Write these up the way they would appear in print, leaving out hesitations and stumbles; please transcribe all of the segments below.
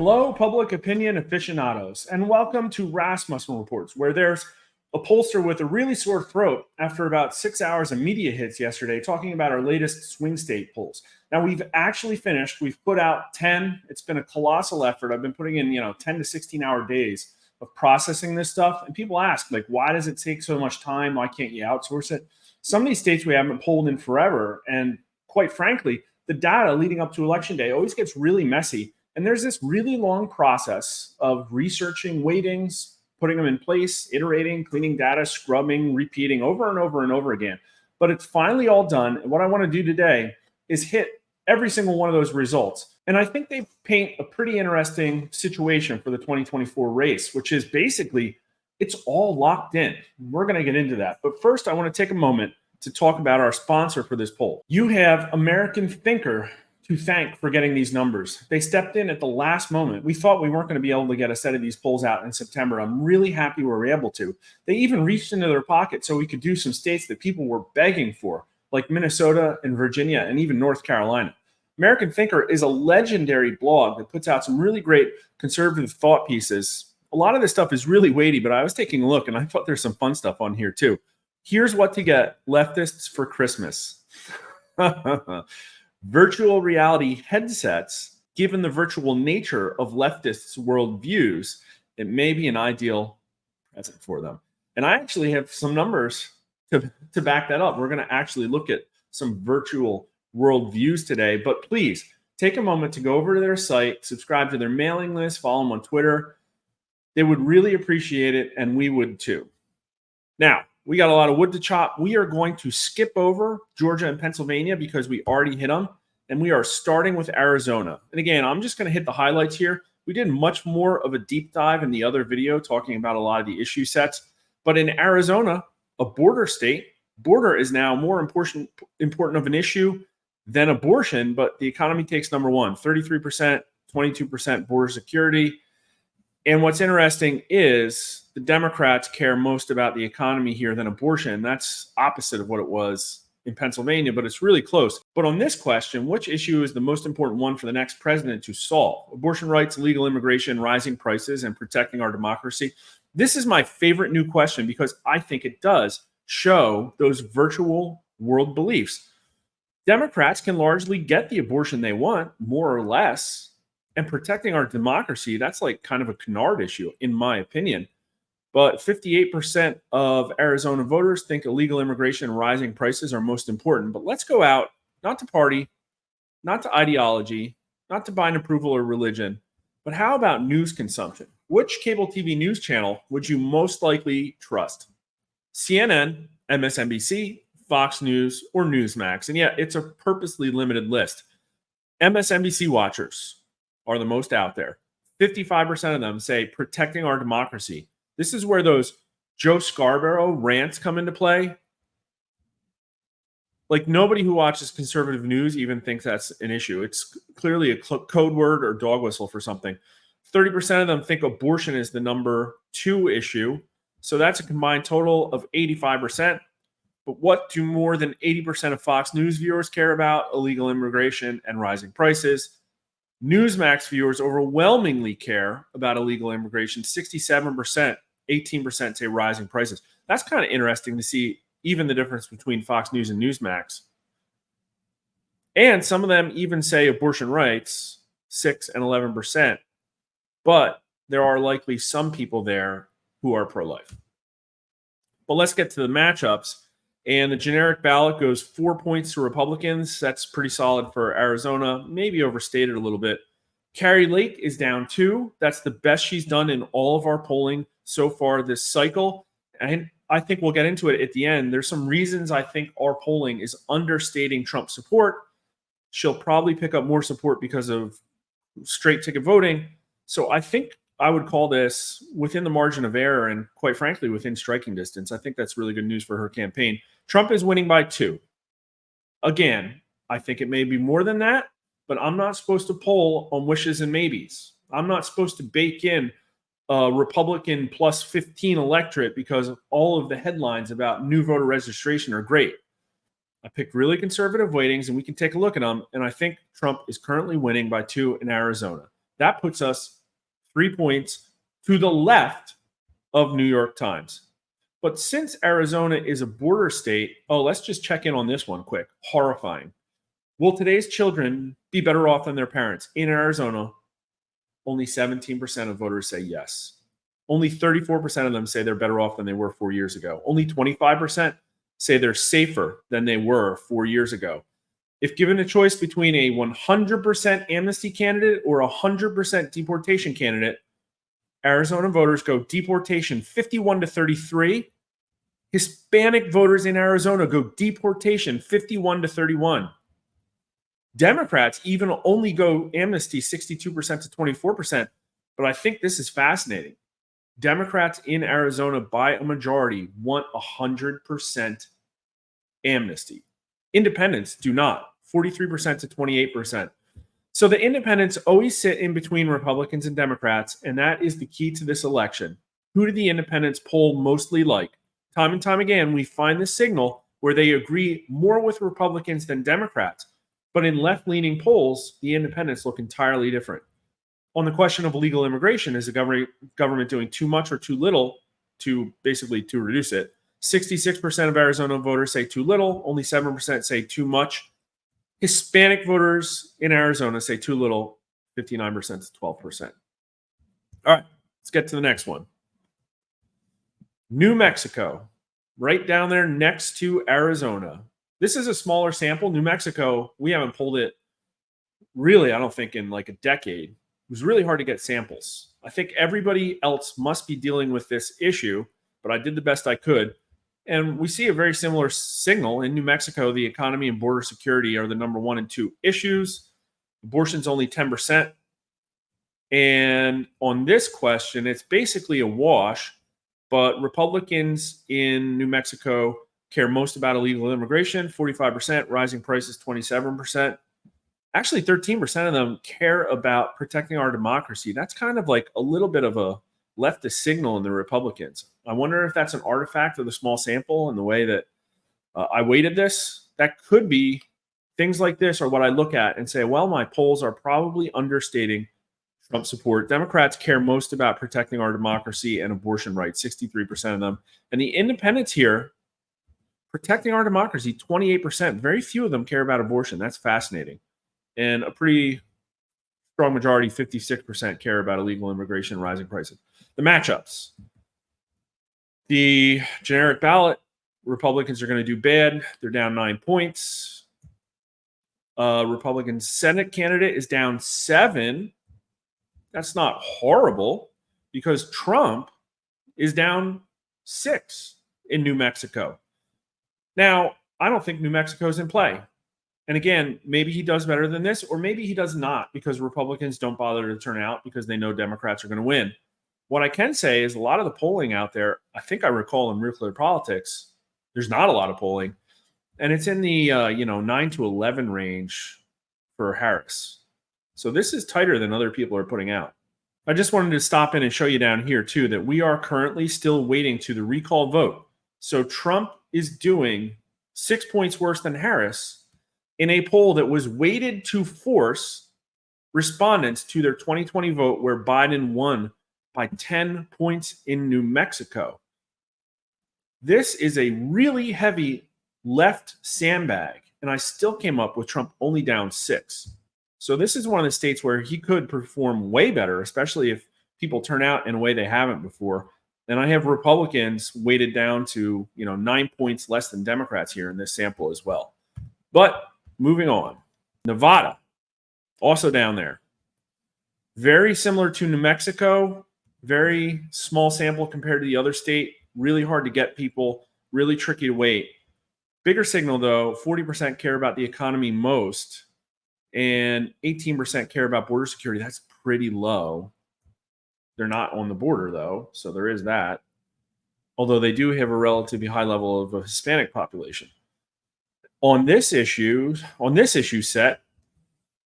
Hello, public opinion aficionados, and welcome to Rasmussen Reports, where there's a pollster with a really sore throat after about 6 hours of media hits yesterday talking about our latest swing state polls. Now, we've actually finished. We've put out 10. It's been a colossal effort. I've been putting in, 10 to 16-hour days of processing this stuff. And people ask, why does it take so much time? Why can't you outsource it? Some of these states we haven't polled in forever. And quite frankly, the data leading up to Election Day always gets really messy. And there's this really long process of researching weightings, putting them in place, iterating, cleaning data, scrubbing, repeating over and over and over again. But it's finally all done. And what I want to do today is hit every single one of those results. And I think they paint a pretty interesting situation for the 2024 race, which is basically it's all locked in. We're going to get into that. But first, I want to take a moment to talk about our sponsor for this poll. You have American Thinker to thank for getting these numbers. They stepped in at the last moment. We thought we weren't going to be able to get a set of these polls out in September. I'm really happy we were able to. They even reached into their pocket so we could do some states that people were begging for, like Minnesota and Virginia and even North Carolina. American Thinker is a legendary blog that puts out some really great conservative thought pieces. A lot of this stuff is really weighty, but I was taking a look and I thought there's some fun stuff on here too. Here's what to get leftists for Christmas. Virtual reality headsets. Given the virtual nature of leftists' worldviews, it may be an ideal present for them. And I actually have some numbers to back that up. We're going to actually look at some virtual worldviews today. But please take a moment to go over to their site, subscribe to their mailing list, follow them on Twitter. They would really appreciate it, and we would too. Now, we got a lot of wood to chop. We are going to skip over Georgia and Pennsylvania because we already hit them. And we are starting with Arizona. And again, I'm just going to hit the highlights here. We did much more of a deep dive in the other video talking about a lot of the issue sets. But in Arizona, a border state, border is now more important of an issue than abortion. But the economy takes number one, 33%, 22% border security. And what's interesting is the Democrats care most about the economy here than abortion. That's opposite of what it was in Pennsylvania, but it's really close. But on this question, which issue is the most important one for the next president to solve? Abortion rights, legal immigration, rising prices, and protecting our democracy. This is my favorite new question because I think it does show those virtual world beliefs. Democrats can largely get the abortion they want, more or less. And protecting our democracy, that's like kind of a canard issue, in my opinion. But 58% of Arizona voters think illegal immigration and rising prices are most important. But let's go out, not to party, not to ideology, not to bind approval or religion, but how about news consumption? Which cable TV news channel would you most likely trust? CNN, MSNBC, Fox News, or Newsmax? And yeah, it's a purposely limited list. MSNBC watchers are the most out there. 55% of them say protecting our democracy. This is where those Joe Scarborough rants come into play. Like nobody who watches conservative news even thinks that's an issue. It's clearly a code word or dog whistle for something. 30% of them think abortion is the number 2 issue. So that's a combined total of 85%. But what do more than 80% of Fox News viewers care about? Illegal immigration and rising prices. Newsmax viewers overwhelmingly care about illegal immigration. 67%, 18% say rising prices. That's kind of interesting to see even the difference between Fox News and Newsmax. And some of them even say abortion rights, 6 and 11%. But there are likely some people there who are pro-life. But let's get to the matchups. And the generic ballot goes 4 points to Republicans. That's pretty solid for Arizona, maybe overstated a little bit. Carrie Lake is down 2. That's the best she's done in all of our polling so far this cycle. And I think we'll get into it at the end. There's some reasons I think our polling is understating Trump's support. She'll probably pick up more support because of straight ticket voting. So I think I would call this within the margin of error and, quite frankly, within striking distance. I think that's really good news for her campaign. Trump is winning by 2. Again, I think it may be more than that, but I'm not supposed to poll on wishes and maybes. I'm not supposed to bake in a Republican plus 15 electorate because all of the headlines about new voter registration are great. I picked really conservative weightings, and we can take a look at them, and I think Trump is currently winning by 2 in Arizona. That puts us 3 points to the left of New York Times. But since Arizona is a border state, let's just check in on this one quick. Horrifying. Will today's children be better off than their parents? In Arizona, only 17% of voters say yes. Only 34% of them say they're better off than they were 4 years ago. Only 25% say they're safer than they were 4 years ago. If given a choice between a 100% amnesty candidate or a 100% deportation candidate, Arizona voters go deportation 51-33. Hispanic voters in Arizona go deportation 51-31. Democrats even only go amnesty 62% to 24%. But I think this is fascinating. Democrats in Arizona, by a majority, want 100% amnesty. Independents do not, 43% to 28%. So the independents always sit in between Republicans and Democrats, and that is the key to this election. Who do the independents poll mostly like? Time and time again, we find the signal where they agree more with Republicans than Democrats. But in left-leaning polls, the independents look entirely different. On the question of illegal immigration, is the government doing too much or too little to reduce it? 66% of Arizona voters say too little. Only 7% say too much. Hispanic voters in Arizona say too little. 59% to 12%. All right, let's get to the next one. New Mexico, right down there next to Arizona. This is a smaller sample. New Mexico, we haven't pulled it really, I don't think, in like a decade. It was really hard to get samples. I think everybody else must be dealing with this issue, but I did the best I could. And we see a very similar signal in New Mexico. The economy and border security are the number 1 and 2 issues. Abortion's only 10%. And on this question, it's basically a wash, but Republicans in New Mexico care most about illegal immigration, 45%, rising prices, 27%. Actually, 13% of them care about protecting our democracy. That's kind of like a little bit of a leftist signal in the Republicans. I wonder if that's an artifact of the small sample and the way that I weighted this. That could be things like this are what I look at and say, well, my polls are probably understating Trump support. Democrats care most about protecting our democracy and abortion rights, 63% of them. And the independents here, protecting our democracy, 28%. Very few of them care about abortion. That's fascinating. And a pretty strong majority, 56%, care about illegal immigration and rising prices. The matchups. The generic ballot, Republicans are going to do bad. They're down 9 points. Republican Senate candidate is down 7. That's not horrible because Trump is down 6 in New Mexico. Now, I don't think New Mexico's in play. And again, maybe he does better than this, or maybe he does not because Republicans don't bother to turn out because they know Democrats are going to win. What I can say is a lot of the polling out there, I think I recall in Real Clear Politics, there's not a lot of polling. And it's in the 9 to 11 range for Harris. So this is tighter than other people are putting out. I just wanted to stop in and show you down here, too, that we are currently still waiting to the recall vote. So Trump is doing 6 points worse than Harris in a poll that was weighted to force respondents to their 2020 vote where Biden won by 10 points in New Mexico. This is a really heavy left sandbag, and I still came up with Trump only down 6. So this is one of the states where he could perform way better, especially if people turn out in a way they haven't before. And I have Republicans weighted down to 9 points less than Democrats here in this sample as well. But moving on, Nevada, also down there. Very similar to New Mexico, very small sample compared to the other state. Really hard to get people, really tricky to weight. Bigger signal, though, 40% care about the economy most, and 18% care about border security. That's pretty low. They're not on the border, though, so there is that. Although they do have a relatively high level of a Hispanic population. On this issue set,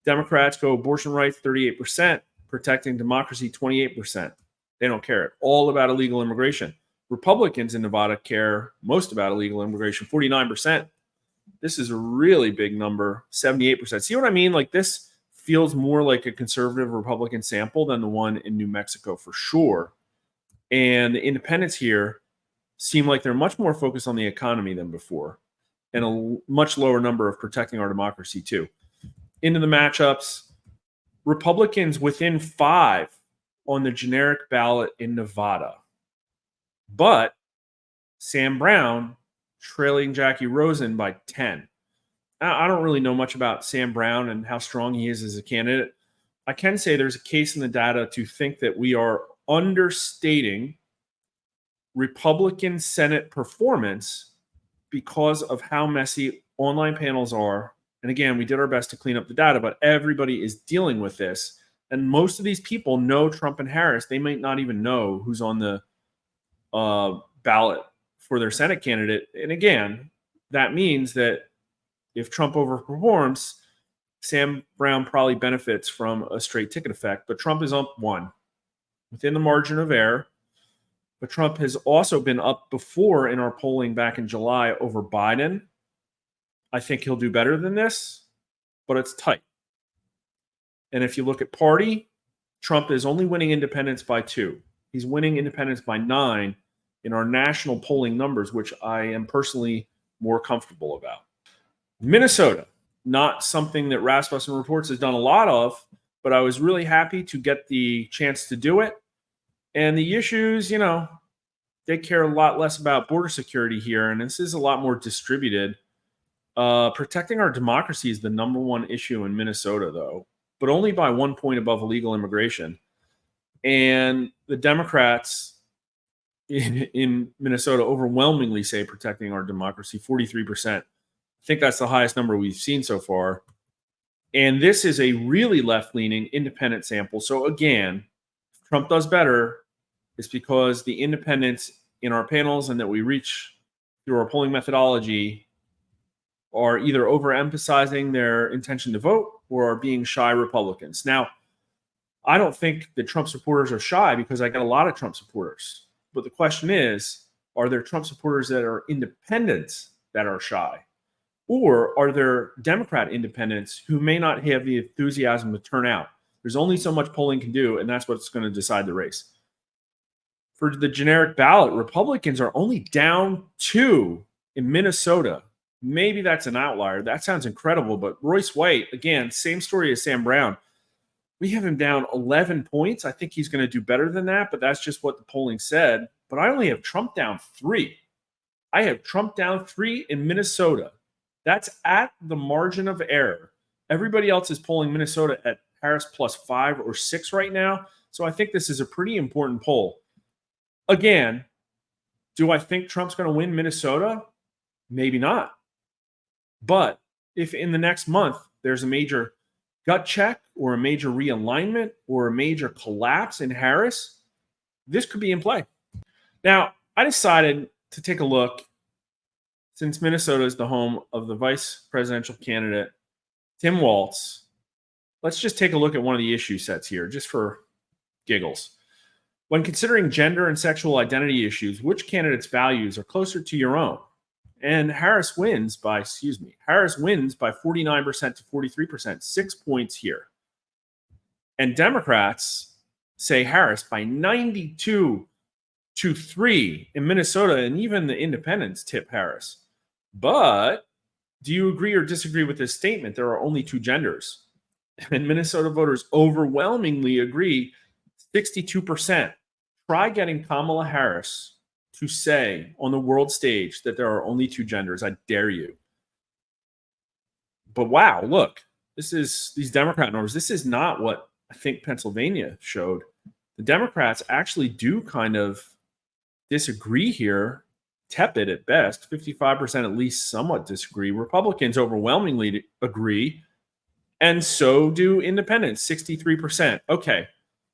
Democrats go abortion rights 38%, protecting democracy 28%. They don't care at all about illegal immigration. Republicans in Nevada care most about illegal immigration, 49%. This is a really big number, 78%. See what I mean? Like this feels more like a conservative Republican sample than the one in New Mexico for sure. And the independents here seem like they're much more focused on the economy than before, and a much lower number of protecting our democracy too. Into the matchups, Republicans within 5 on the generic ballot in Nevada, but Sam Brown trailing Jackie Rosen by 10. I don't really know much about Sam Brown and how strong he is as a candidate. I can say there's a case in the data to think that we are understating Republican Senate performance because of how messy online panels are. And again, we did our best to clean up the data, but everybody is dealing with this. And most of these people know Trump and Harris. They might not even know who's on the ballot for their Senate candidate. And again, that means that if Trump overperforms, Sam Brown probably benefits from a straight ticket effect. But Trump is up 1 within the margin of error. But Trump has also been up before in our polling back in July over Biden. I think he'll do better than this, but it's tight. And if you look at party, Trump is only winning independents by 2. He's winning independents by 9 in our national polling numbers, which I am personally more comfortable about. Minnesota, not something that Rasmussen Reports has done a lot of, but I was really happy to get the chance to do it. And the issues, they care a lot less about border security here, and this is a lot more distributed. Protecting our democracy is the number one issue in Minnesota, though, but only by 1 point above illegal immigration. And the Democrats in Minnesota overwhelmingly say protecting our democracy, 43%. I think that's the highest number we've seen so far. And this is a really left-leaning independent sample. So again, if Trump does better, it's because the independents in our panels and that we reach through our polling methodology are either overemphasizing their intention to vote or are being shy Republicans. Now, I don't think that Trump supporters are shy because I get a lot of Trump supporters. But the question is, are there Trump supporters that are independents that are shy? Or are there Democrat independents who may not have the enthusiasm to turn out? There's only so much polling can do, and that's what's going to decide the race. For the generic ballot, Republicans are only down 2 in Minnesota. Maybe that's an outlier. That sounds incredible. But Royce White, again, same story as Sam Brown. We have him down 11 points. I think he's going to do better than that, but that's just what the polling said. But I only have Trump down 3. I have Trump down 3 in Minnesota. That's at the margin of error. Everybody else is polling Minnesota at Harris plus 5 or 6 right now. So I think this is a pretty important poll. Again, do I think Trump's going to win Minnesota? Maybe not. But if in the next month there's a major gut check or a major realignment or a major collapse in Harris, this could be in play. Now, I decided to take a look, since Minnesota is the home of the vice presidential candidate, Tim Walz. Let's just take a look at one of the issue sets here, just for giggles. When considering gender and sexual identity issues, which candidate's values are closer to your own? And Harris wins by 49% to 43%, 6 points here. And Democrats say Harris by 92 to 3 in Minnesota, and even the independents tip Harris. But do you agree or disagree with this statement? There are only 2 genders. And Minnesota voters overwhelmingly agree, 62%. Try getting Kamala Harris to say on the world stage that there are only 2 genders. I dare you. But wow, look, this is these Democrat numbers. This is not what I think Pennsylvania showed. The Democrats actually do kind of disagree here, tepid at best. 55% at least somewhat disagree. Republicans overwhelmingly agree, and so do independents, 63%. Okay,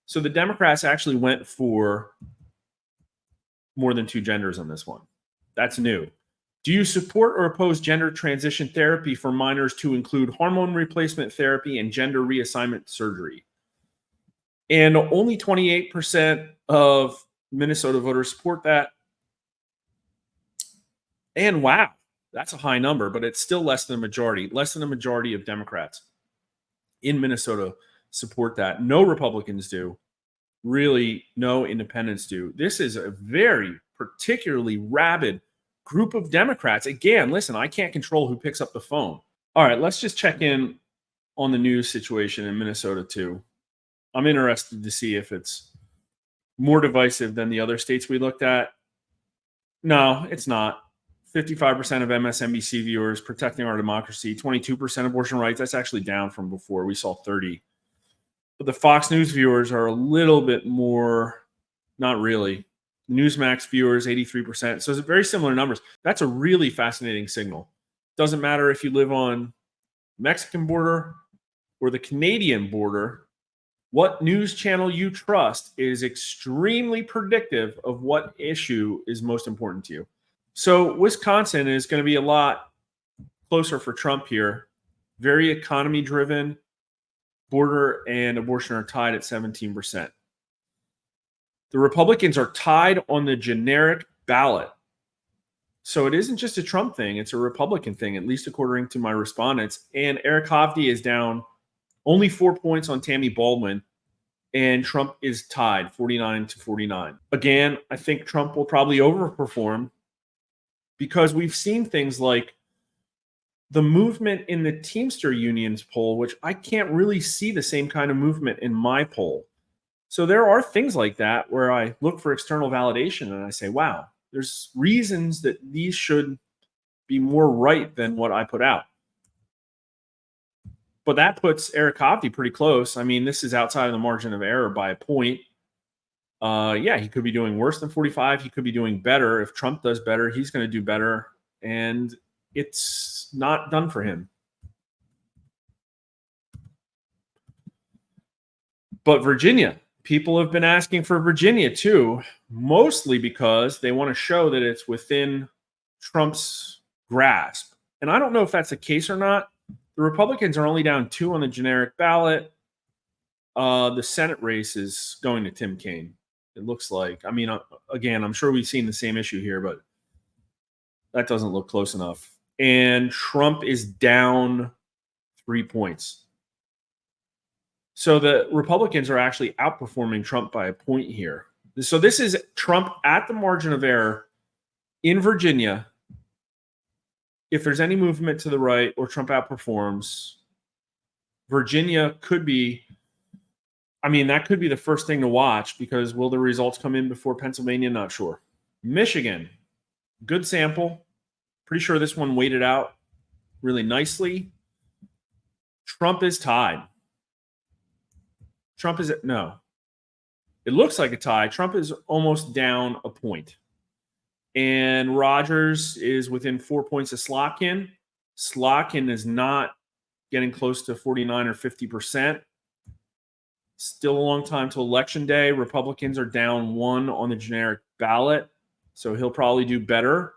so the Democrats actually went for more than 2 genders on this one. That's new. Do you support or oppose gender transition therapy for minors to include hormone replacement therapy and gender reassignment surgery? And only 28% of Minnesota voters support that. And wow, that's a high number, but it's still less than a majority of Democrats. in Minnesota support that. No Republicans do. Really, no independents do. This is a very particularly rabid group of Democrats. Again, listen, I can't control who picks up the phone. All right, let's just check in on the news situation in Minnesota too. I'm interested to see if it's more divisive than the other states we looked at. No, it's not. 55% of MSNBC viewers protecting our democracy, 22% abortion rights. That's actually down from before. We saw 30. But the Fox News viewers are a little bit more, not really. Newsmax viewers, 83%. So it's very similar numbers. That's a really fascinating signal. Doesn't matter if you live on Mexican border or the Canadian border. What news channel you trust is extremely predictive of what issue is most important to you. So Wisconsin is going to be a lot closer for Trump here. Very economy driven. Border and abortion are tied at 17%. The Republicans are tied on the generic ballot. So it isn't just a Trump thing. It's a Republican thing, at least according to my respondents. And Eric Hovde is down only 4 points on Tammy Baldwin. And Trump is tied 49-49. Again, I think Trump will probably overperform because we've seen things like the movement in the Teamster Union's poll, which I can't really see the same kind of movement in my poll. So there are things like that where I look for external validation and I say, wow, there's reasons that these should be more right than what I put out. But that puts Eric Hovde pretty close. I mean, this is outside of the margin of error by a point. Yeah, he could be doing worse than 45. He could be doing better. If Trump does better, he's going to do better. And it's not done for him. But Virginia, people have been asking for Virginia too, mostly because they want to show that it's within Trump's grasp. And I don't know if that's the case or not. The Republicans are only down 2 on the generic ballot. The Senate race is going to Tim Kaine, it looks like. I mean, again, I'm sure we've seen the same issue here, but that doesn't look close enough. And Trump is down 3 points. So the Republicans are actually outperforming Trump by a point here. So this is Trump at the margin of error in Virginia. If there's any movement to the right or Trump outperforms, Virginia could be, I mean, that could be the first thing to watch because will the results come in before Pennsylvania? Not sure. Michigan, good sample. Pretty sure this one weighted out really nicely. Trump is tied. Trump is no. It looks like a tie. Trump is almost down a point. And Rogers is within 4 points of Slotkin. Slotkin is not getting close to 49 or 50%. Still a long time till Election Day. Republicans are down 1 on the generic ballot. So he'll probably do better.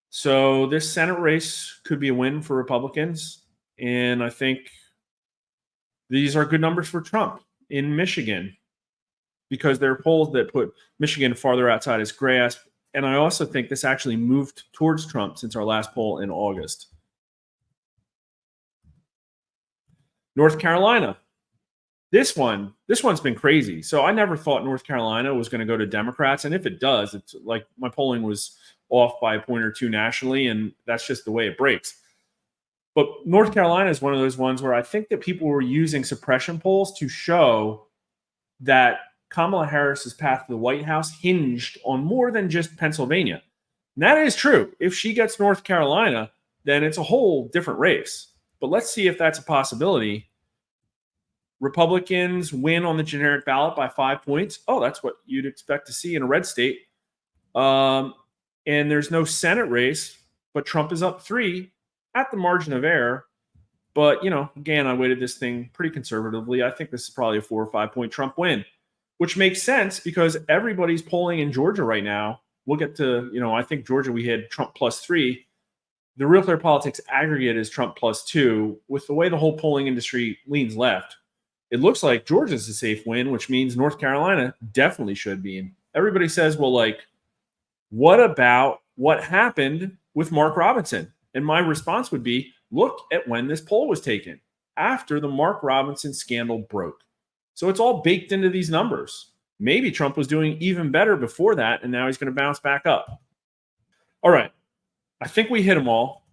So this Senate race could be a win for Republicans. And I think these are good numbers for Trump in Michigan because there are polls that put Michigan farther outside his grasp. And I also think this actually moved towards Trump since our last poll in August. North Carolina. This one's been crazy. So I never thought North Carolina was going to go to Democrats. And if it does, it's like my polling was off by a point or two nationally, and that's just the way it breaks. But North Carolina is one of those ones where I think that people were using suppression polls to show that Kamala Harris's path to the White House hinged on more than just Pennsylvania. And that is true. If she gets North Carolina, then it's a whole different race. But let's see if that's a possibility. Republicans win on the generic ballot by 5 points. Oh, that's what you'd expect to see in a red state. And there's no Senate race, but Trump is up 3 at the margin of error. But, you know, again, I weighted this thing pretty conservatively. I think this is probably a 4 or 5 point Trump win, which makes sense because everybody's polling in Georgia right now. We'll get to, you know, I think Georgia, we had Trump +3. The Real Clear Politics aggregate is Trump +2. With the way the whole polling industry leans left, it looks like Georgia's a safe win, which means North Carolina definitely should be. And everybody says, well, like, what about what happened with Mark Robinson? And my response would be, look at when this poll was taken. after the Mark Robinson scandal broke. So it's all baked into these numbers. Maybe Trump was doing even better before that, and now he's going to bounce back up. All right. I think we hit them all.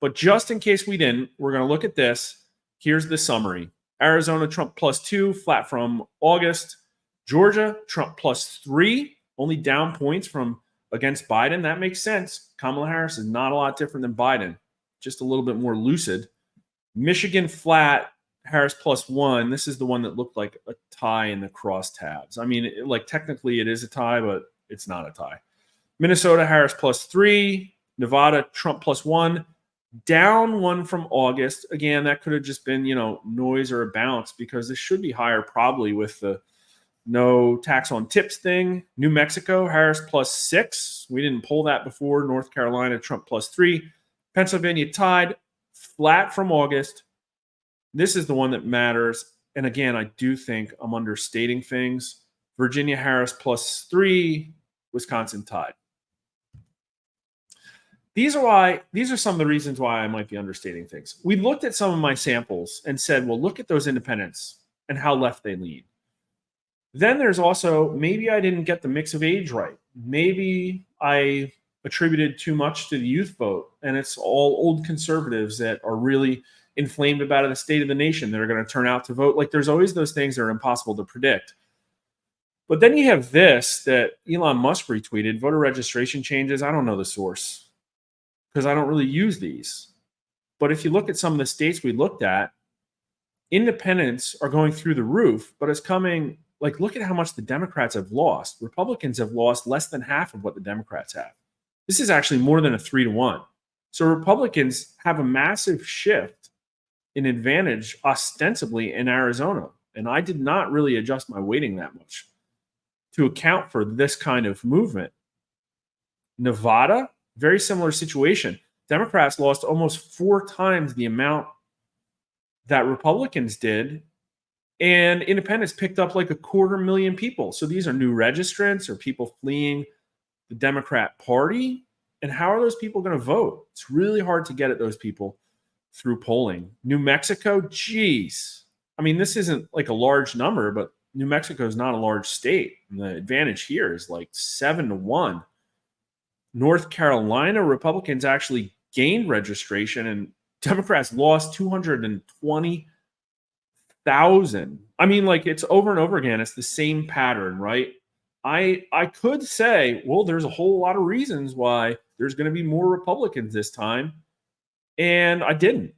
But just in case we didn't, we're going to look at this. Here's the summary. Arizona, Trump +2, flat from August. Georgia, Trump +3, only down points from against Biden. That makes sense. Kamala Harris is not a lot different than Biden, just a little bit more lucid. Michigan, flat, Harris +1. This is the one that looked like a tie in the crosstabs. I mean, technically it is a tie, but it's not a tie. Minnesota, Harris +3. Nevada, Trump +1. Down 1 from August. Again, that could have just been, noise or a bounce, because this should be higher probably with the no tax on tips thing. New Mexico, Harris +6. We didn't pull that before. North Carolina, Trump +3. Pennsylvania tied, flat from August. This is the one that matters. And again, I do think I'm understating things. Virginia, Harris +3. Wisconsin tied. These are some of the reasons why I might be understating things. We looked at some of my samples and said, well, look at those independents and how left they lean. Then there's also, maybe I didn't get the mix of age right. Maybe I attributed too much to the youth vote, and it's all old conservatives that are really inflamed about the state of the nation that are going to turn out to vote. Like, there's always those things that are impossible to predict. But then you have this that Elon Musk retweeted, voter registration changes. I don't know the source, because I don't really use these. But if you look at some of the states we looked at, independents are going through the roof, but it's coming, look at how much the Democrats have lost. Republicans have lost less than half of what the Democrats have. This is actually more than a 3-1. So Republicans have a massive shift in advantage ostensibly in Arizona. And I did not really adjust my weighting that much to account for this kind of movement. Nevada, very similar situation. Democrats lost almost 4 times the amount that Republicans did, and independents picked up like 250,000 people. So these are new registrants or people fleeing the Democrat Party. And how are those people going to vote? It's really hard to get at those people through polling. New Mexico, geez. I mean, this isn't like a large number, but New Mexico is not a large state. And the advantage here is like 7-1. North Carolina, Republicans actually gained registration, and Democrats lost 220,000. I mean, it's over and over again. It's the same pattern, right? I could say, well, there's a whole lot of reasons why there's going to be more Republicans this time, and I didn't.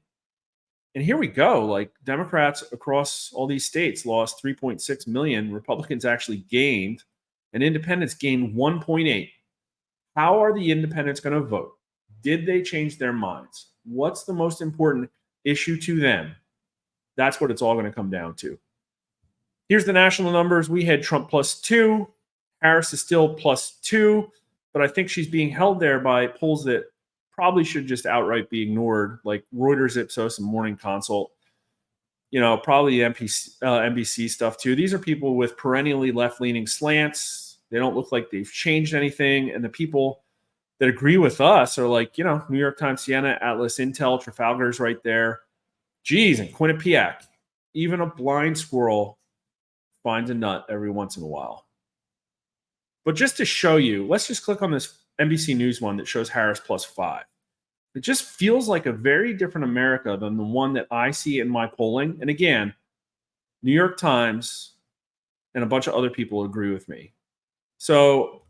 And here we go. Democrats across all these states lost 3.6 million. Republicans actually gained, and independents gained 1.8. How are the independents going to vote? Did they change their minds? What's the most important issue to them? That's what it's all going to come down to. Here's the national numbers. We had Trump +2. Harris is still +2, but I think she's being held there by polls that probably should just outright be ignored, like Reuters, Ipsos, and Morning Consult. Probably NBC stuff too. These are people with perennially left-leaning slants. They don't look like they've changed anything. And the people that agree with us are New York Times, Siena, Atlas, Intel, Trafalgar's right there. Geez, and Quinnipiac. Even a blind squirrel finds a nut every once in a while. But just to show you, let's just click on this NBC News one that shows Harris +5. It just feels like a very different America than the one that I see in my polling. And again, New York Times and a bunch of other people agree with me. So,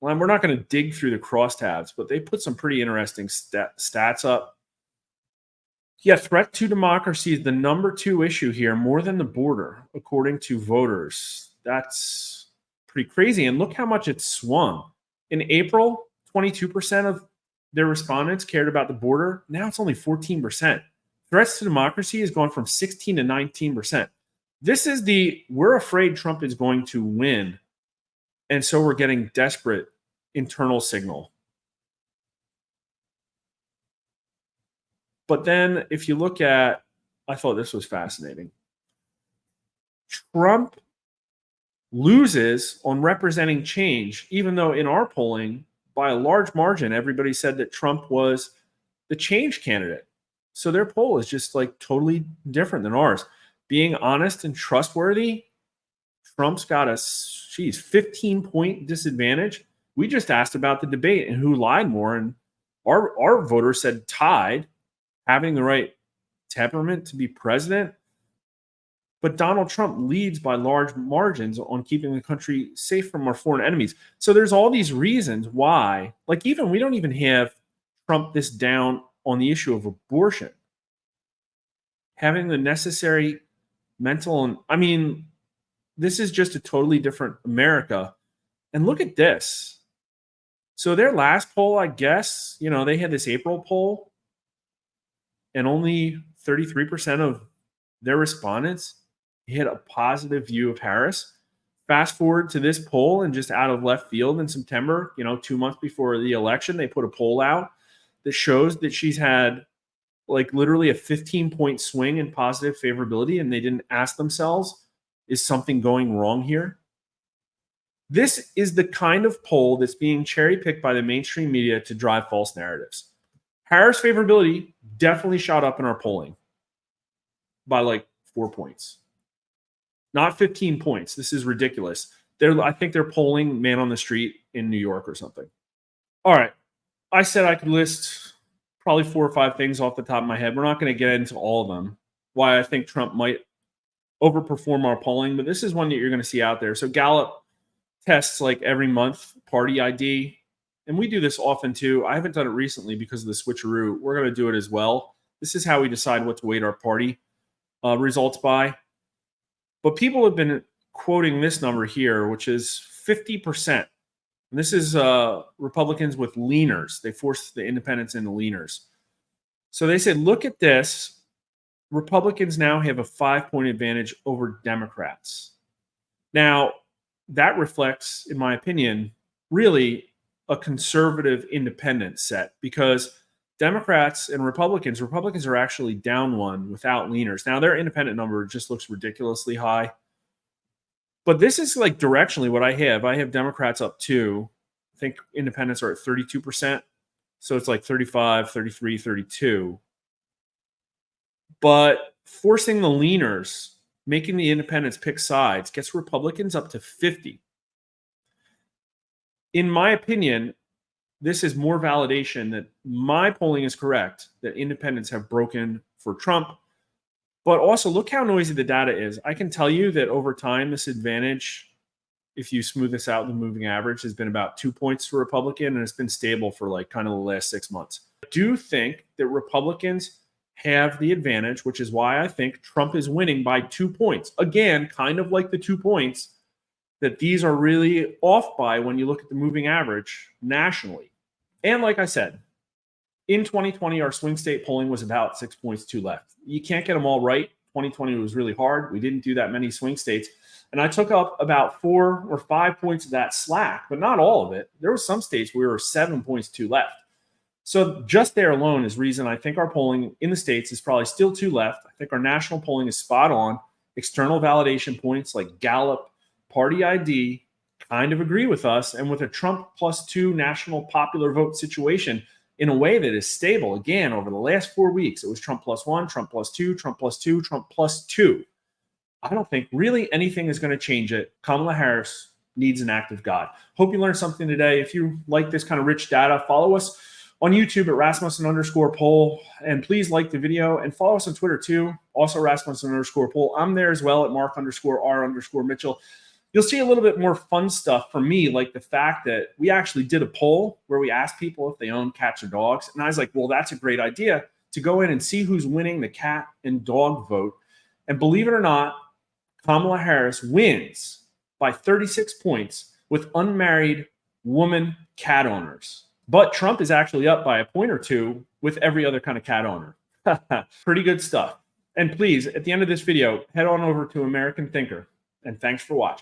well, we're not going to dig through the crosstabs, but they put some pretty interesting stats up. Yeah, threat to democracy is the number 2 issue here, more than the border, according to voters. That's pretty crazy. And look how much it's swung. In April, 22% of their respondents cared about the border. Now it's only 14%. Threats to democracy has gone from 16 to 19%. This is we're afraid Trump is going to win. And so we're getting desperate internal signal. But then if you look at, I thought this was fascinating. Trump loses on representing change, even though in our polling, by a large margin, everybody said that Trump was the change candidate. So their poll is just like totally different than ours. Being honest and trustworthy, Trump's got a 15-point disadvantage. We just asked about the debate and who lied more, and our voters said tied, having the right temperament to be president. But Donald Trump leads by large margins on keeping the country safe from our foreign enemies. So there's all these reasons why, like even we don't even have Trump this down on the issue of abortion. Having the necessary mental, and I mean, this is just a totally different America. And look at this. So their last poll, I guess, they had this April poll, and only 33% of their respondents had a positive view of Harris. Fast forward to this poll, and just out of left field in September, 2 months before the election, they put a poll out that shows that she's had like literally a 15-point swing in positive favorability, and they didn't ask themselves, is something going wrong here? This is the kind of poll that's being cherry-picked by the mainstream media to drive false narratives. Harris favorability definitely shot up in our polling by like 4 points. Not 15 points. This is ridiculous. I think they're polling man on the street in New York or something. All right. I said I could list probably 4 or 5 things off the top of my head. We're not going to get into all of them. Why I think Trump might overperform our polling, but this is one that you're going to see out there. So Gallup tests like every month party ID, and we do this often too. I haven't done it recently because of the switcheroo. We're going to do it as well. This is how we decide what to weight our party results by. But people have been quoting this number here, which is 50%. And this is Republicans with leaners. They forced the independents into leaners. So they said, look at this. Republicans now have a 5-point advantage over Democrats. Now, that reflects, in my opinion, really a conservative independent set, because Democrats and Republicans are actually down 1 without leaners. Now, their independent number just looks ridiculously high. But this is like directionally what I have. I have Democrats up 2. I think independents are at 32%. So it's like 35, 33, 32. But forcing the leaners, making the independents pick sides, gets Republicans up to 50. In my opinion, this is more validation that my polling is correct, that independents have broken for Trump. But also, look how noisy the data is. I can tell you that over time, this advantage, if you smooth this out, the moving average has been about 2 points for Republican, and it's been stable for like kind of the last 6 months. I do think that Republicans have the advantage, which is why I think Trump is winning by 2 points. Again, kind of like the 2 points that these are really off by when you look at the moving average nationally. And like I said, in 2020, our swing state polling was about 6 points to left. You can't get them all right. 2020 was really hard. We didn't do that many swing states. And I took up about 4 or 5 points of that slack, but not all of it. There were some states where we were 7 points to left. So just there alone is reason I think our polling in the states is probably still too left. I think our national polling is spot on. External validation points like Gallup, Party ID kind of agree with us. And with a Trump +2 national popular vote situation in a way that is stable, again, over the last 4 weeks, it was Trump +1, Trump +2, Trump +2, Trump +2. I don't think really anything is going to change it. Kamala Harris needs an act of God. Hope you learned something today. If you like this kind of rich data, follow us on YouTube at Rasmussen_poll, and please like the video and follow us on Twitter too. Also Rasmussen_poll. I'm there as well at Mark_R_Mitchell. You'll see a little bit more fun stuff from me, like the fact that we actually did a poll where we asked people if they own cats or dogs. And I was like, well, that's a great idea to go in and see who's winning the cat and dog vote. And believe it or not, Kamala Harris wins by 36 points with unmarried woman cat owners. But Trump is actually up by a point or 2 with every other kind of cat owner. Pretty good stuff. And please, at the end of this video, head on over to American Thinker. And thanks for watching.